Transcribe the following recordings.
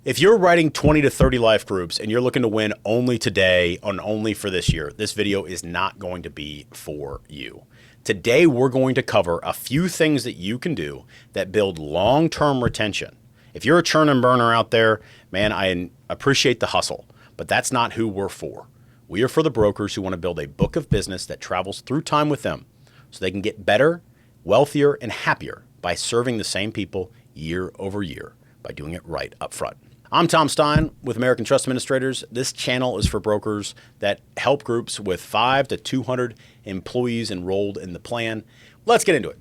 If you're writing 20 to 30 life groups and you're looking to win only today and only for this year, this video is not going to be for you. Today, we're going to cover a few things that you can do that build long-term retention. If you're a churn and burner out there, man, I appreciate the hustle, but that's not who we're for. We are for the brokers who want to build a book of business that travels through time with them so they can get better, wealthier, and happier by serving the same people year over year by doing it right up front. I'm Tom Stein with American Trust Administrators. This channel is for brokers that help groups with 5 to 200 employees enrolled in the plan. Let's get into it.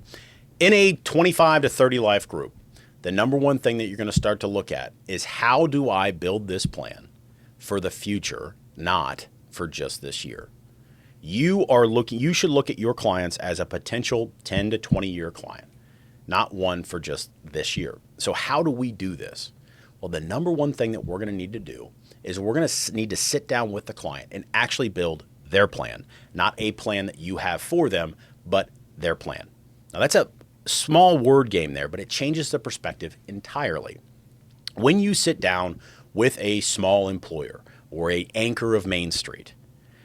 In a 25 to 30 life group, the number one thing that you're going to start to look at is how do I build this plan for the future, not for just this year. You should look at your clients as a potential 10 to 20 year client, not one for just this year. So how do we do this? Well, the number one thing that we're going to need to do is we're going to need to sit down with the client and actually build their plan, not a plan that you have for them, but their plan. Now, that's a small word game there, but it changes the perspective entirely. When you sit down with a small employer or an anchor of Main Street,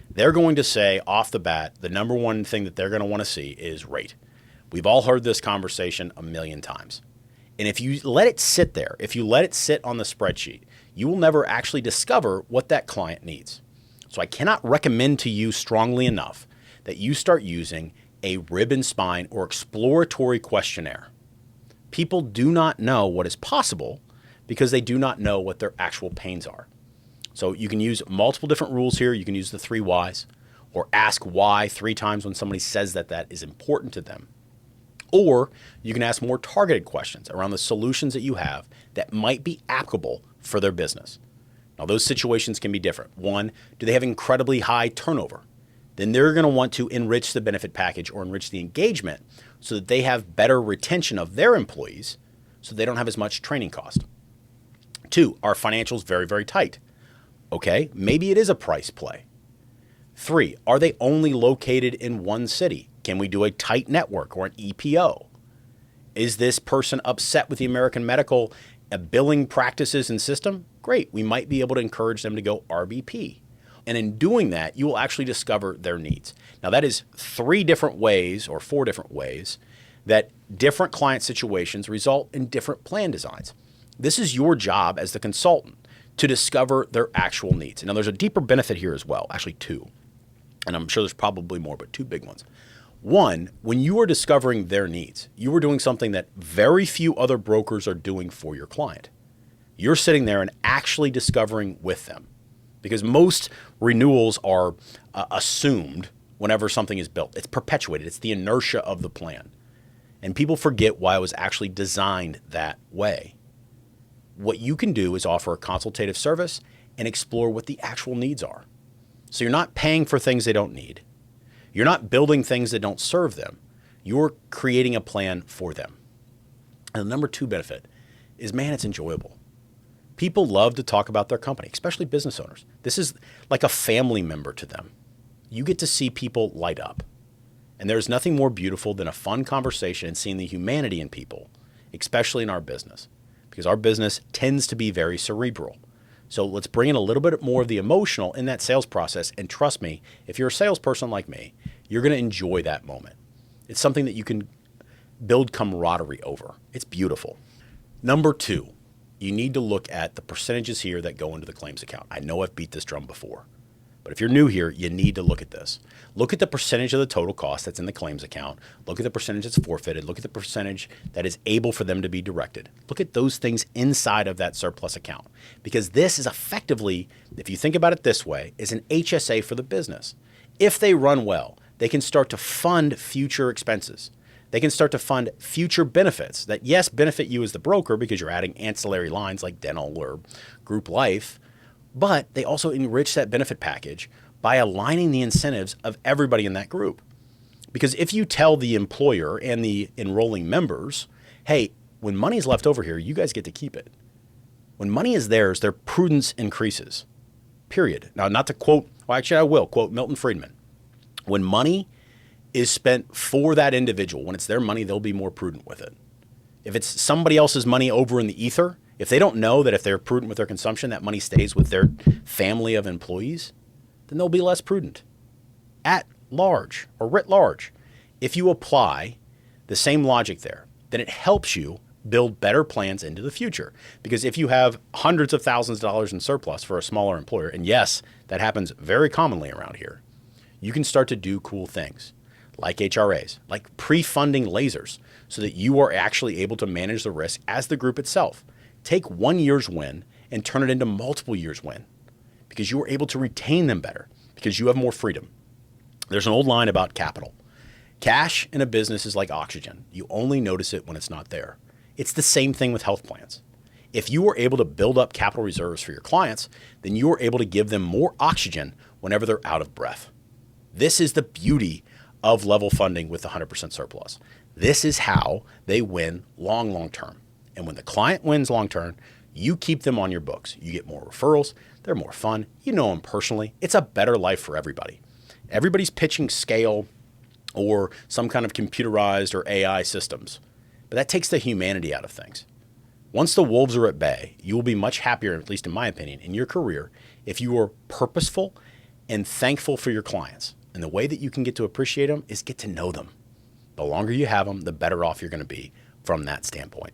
they're going to say off the bat, the number one thing that they're going to want to see is rate. We've all heard this conversation a million times. And if you let it sit there, if you let it sit on the spreadsheet, you will never actually discover what that client needs. So I cannot recommend to you strongly enough that you start using a rib and spine or exploratory questionnaire. People do not know what is possible because they do not know what their actual pains are. So you can use multiple different rules here. You can use the 3 whys or ask why 3 times when somebody says that that is important to them. Or you can ask more targeted questions around the solutions that you have that might be applicable for their business. Now, those situations can be different. One, do they have incredibly high turnover? Then they're going to want to enrich the benefit package or enrich the engagement so that they have better retention of their employees so they don't have as much training cost. 2, are financials very, very tight? Okay, maybe it is a price play. 3, are they only located in one city? Can we do a tight network or an EPO? Is this person upset with the American medical billing practices and system? Great. We might be able to encourage them to go RBP. And in doing that, you will actually discover their needs. Now, that is 3 different ways or 4 different ways that different client situations result in different plan designs. This is your job as the consultant to discover their actual needs. Now, there's a deeper benefit here as well, actually 2. And I'm sure there's probably more, but 2 big ones. 1, when you are discovering their needs, you are doing something that very few other brokers are doing for your client. You're sitting there and actually discovering with them because most renewals are assumed whenever something is built. It's perpetuated. It's the inertia of the plan. And people forget why it was actually designed that way. What you can do is offer a consultative service and explore what the actual needs are. So you're not paying for things they don't need. You're not building things that don't serve them. You're creating a plan for them. And the number 2 benefit is, man, it's enjoyable. People love to talk about their company, especially business owners. This is like a family member to them. You get to see people light up. And there's nothing more beautiful than a fun conversation and seeing the humanity in people, especially in our business, because our business tends to be very cerebral. So let's bring in a little bit more of the emotional in that sales process. And trust me, if you're a salesperson like me, you're going to enjoy that moment. It's something that you can build camaraderie over. It's beautiful. Number 2, you need to look at the percentages here that go into the claims account. I know I've beat this drum before, but if you're new here, you need to look at this. Look at the percentage of the total cost that's in the claims account. Look at the percentage that's forfeited. Look at the percentage that is able for them to be directed. Look at those things inside of that surplus account, because this is effectively, if you think about it this way, is an HSA for the business. If they run well, they can start to fund future expenses. They can start to fund future benefits that, yes, benefit you as the broker because you're adding ancillary lines like dental or group life, but they also enrich that benefit package by aligning the incentives of everybody in that group. Because if you tell the employer and the enrolling members, hey, when money's left over here, you guys get to keep it. When money is theirs, their prudence increases, period. Now, not to quote, well, actually I will quote Milton Friedman. When money is spent for that individual, when it's their money, they'll be more prudent with it. If it's somebody else's money over in the ether If they don't know that if they're prudent with their consumption, that money stays with their family of employees, then they'll be less prudent at large or writ large. If you apply the same logic there, then it helps you build better plans into the future. Because if you have hundreds of thousands of dollars in surplus for a smaller employer, and yes, that happens very commonly around here, you can start to do cool things like HRAs, like pre-funding lasers, so that you are actually able to manage the risk as the group itself. Take 1 year's win and turn it into multiple years' win because you are able to retain them better because you have more freedom. There's an old line about capital. Cash in a business is like oxygen. You only notice it when it's not there. It's the same thing with health plans. If you are able to build up capital reserves for your clients, then you are able to give them more oxygen whenever they're out of breath. This is the beauty of level funding with 100% surplus. This is how they win long term. And when the client wins long term, you keep them on your books. You get more referrals. They're more fun. You know them personally. It's a better life for everybody. Everybody's pitching scale or some kind of computerized or AI systems, but that takes the humanity out of things. Once the wolves are at bay, you will be much happier, at least in my opinion, in your career if you are purposeful and thankful for your clients. And the way that you can get to appreciate them is get to know them. The longer you have them, the better off you're going to be from that standpoint.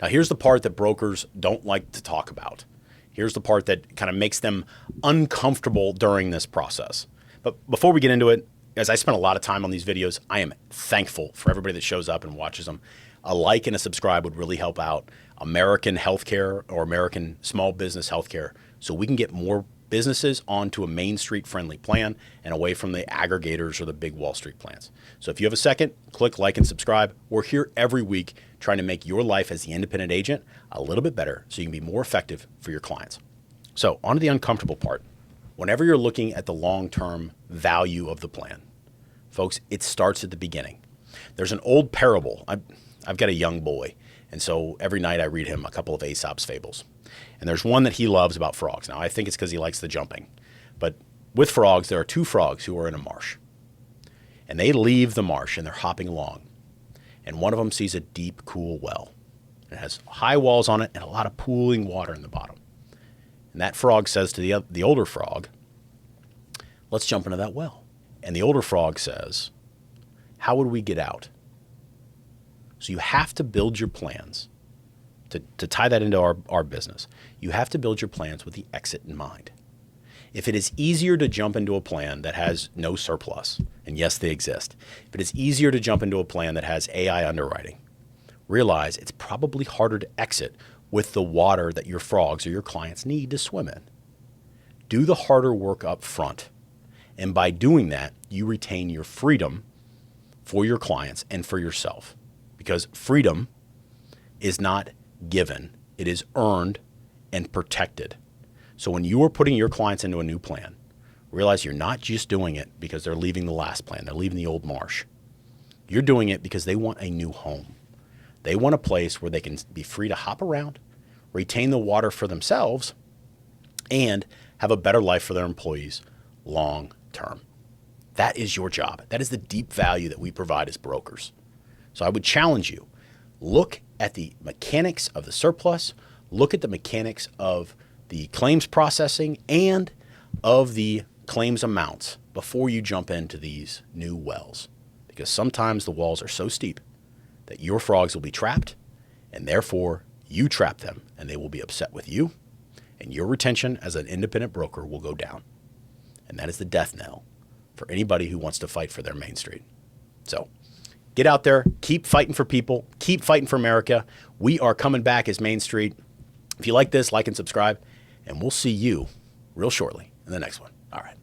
Now, here's the part that brokers don't like to talk about. Here's the part that kind of makes them uncomfortable during this process. But before we get into it, as I spent a lot of time on these videos, I am thankful for everybody that shows up and watches them. A like and a subscribe would really help out American healthcare or American small business healthcare so we can get more businesses onto a Main Street friendly plan and away from the aggregators or the big Wall Street plans. So if you have a second, click like and subscribe. We're here every week trying to make your life as the independent agent a little bit better so you can be more effective for your clients. So on to the uncomfortable part. Whenever you're looking at the long-term value of the plan, folks, it starts at the beginning. There's an old parable. I've got a young boy, and so every night I read him a couple of Aesop's fables. And there's one that he loves about frogs. Now, I think it's because he likes the jumping. But with frogs, there are two frogs who are in a marsh. And they leave the marsh, and they're hopping along. And one of them sees a deep, cool well. It has high walls on it and a lot of pooling water in the bottom. And that frog says to the older frog, let's jump into that well. And the older frog says, how would we get out? So you have to build your plans. To tie that into our business, you have to build your plans with the exit in mind. If it is easier to jump into a plan that has no surplus, and yes, they exist, if it is easier to jump into a plan that has AI underwriting, realize it's probably harder to exit with the water that your frogs or your clients need to swim in. Do the harder work up front. And by doing that, you retain your freedom for your clients and for yourself. Because freedom is not given, it is earned and protected. So when you are putting your clients into a new plan, realize you're not just doing it because they're leaving the last plan, they're leaving the old marsh. You're doing it because they want a new home. They want a place where they can be free to hop around, retain the water for themselves, and have a better life for their employees long term. That is your job. That is the deep value that we provide as brokers. So I would challenge you, look at the mechanics of the surplus, look at the mechanics of the claims processing and of the claims amounts before you jump into these new wells. Because sometimes the walls are so steep that your frogs will be trapped, and therefore you trap them, and they will be upset with you, and your retention as an independent broker will go down. And that is the death knell for anybody who wants to fight for their Main Street. So get out there, keep fighting for people, keep fighting for America. We are coming back as Main Street. If you like this, like and subscribe, and we'll see you real shortly in the next one. All right.